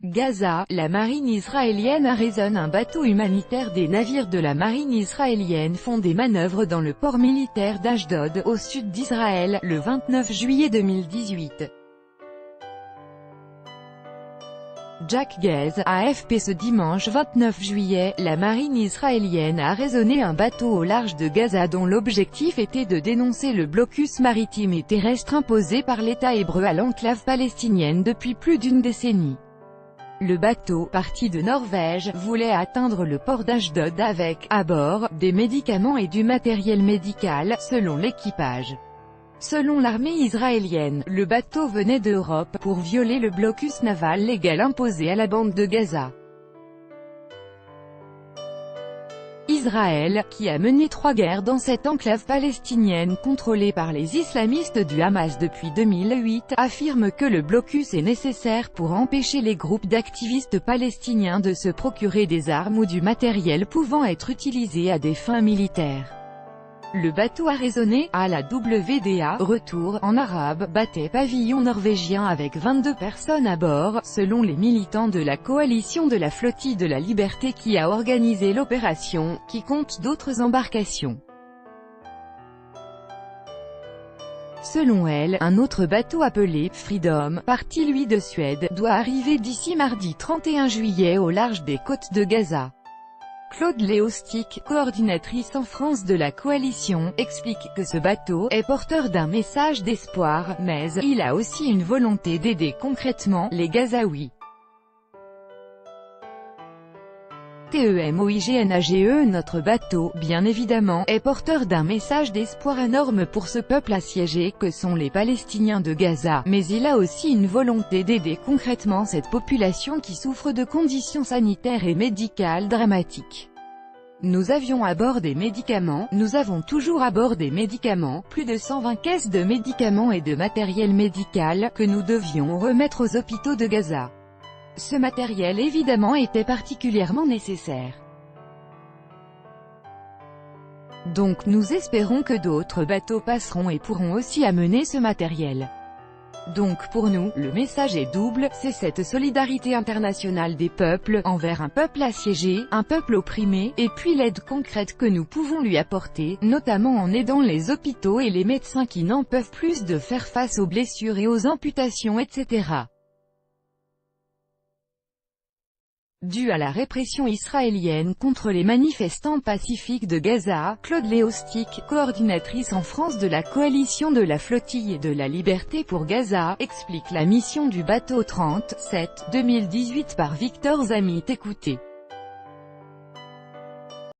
Gaza, la marine israélienne arraisonne un bateau humanitaire. Des navires de la marine israélienne font des manœuvres dans le port militaire d'Ashdod, au sud d'Israël, le 29 juillet 2018. Jack Gaze, AFP. Ce dimanche 29 juillet, la marine israélienne a arraisonné un bateau au large de Gaza dont l'objectif était de dénoncer le blocus maritime et terrestre imposé par l'État hébreu à l'enclave palestinienne depuis plus d'une décennie. Le bateau, parti de Norvège, voulait atteindre le port d'Ashdod avec, à bord, des médicaments et du matériel médical, selon l'équipage. Selon l'armée israélienne, le bateau venait d'Europe pour violer le blocus naval légal imposé à la bande de Gaza. Israël, qui a mené 3 guerres dans cette enclave palestinienne contrôlée par les islamistes du Hamas depuis 2008, affirme que le blocus est nécessaire pour empêcher les groupes d'activistes palestiniens de se procurer des armes ou du matériel pouvant être utilisé à des fins militaires. Le bateau arraisonné, à la WDA, retour, en arabe, battait pavillon norvégien avec 22 personnes à bord, selon les militants de la coalition de la flottille de la liberté qui a organisé l'opération, qui compte d'autres embarcations. Selon elle, un autre bateau appelé « Freedom », parti lui de Suède, doit arriver d'ici mardi 31 juillet au large des côtes de Gaza. Claude Léostic, coordinatrice en France de la coalition, explique que ce bateau est porteur d'un message d'espoir, mais il a aussi une volonté d'aider concrètement les Gazaouis. TEMOIGNAGE. Notre bateau, bien évidemment, est porteur d'un message d'espoir énorme pour ce peuple assiégé que sont les Palestiniens de Gaza, mais il a aussi une volonté d'aider concrètement cette population qui souffre de conditions sanitaires et médicales dramatiques. Nous avions à bord des médicaments, nous avons toujours à bord des médicaments, plus de 120 caisses de médicaments et de matériel médical, que nous devions remettre aux hôpitaux de Gaza. Ce matériel évidemment était particulièrement nécessaire. Donc nous espérons que d'autres bateaux passeront et pourront aussi amener ce matériel. Donc pour nous, le message est double, c'est cette solidarité internationale des peuples, envers un peuple assiégé, un peuple opprimé, et puis l'aide concrète que nous pouvons lui apporter, notamment en aidant les hôpitaux et les médecins qui n'en peuvent plus de faire face aux blessures et aux amputations etc. Dû à la répression israélienne contre les manifestants pacifiques de Gaza, Claude Léostic, coordinatrice en France de la coalition de la flottille de la liberté pour Gaza, explique la mission du bateau 37, 2018 par Victor Zamit. Écoutez.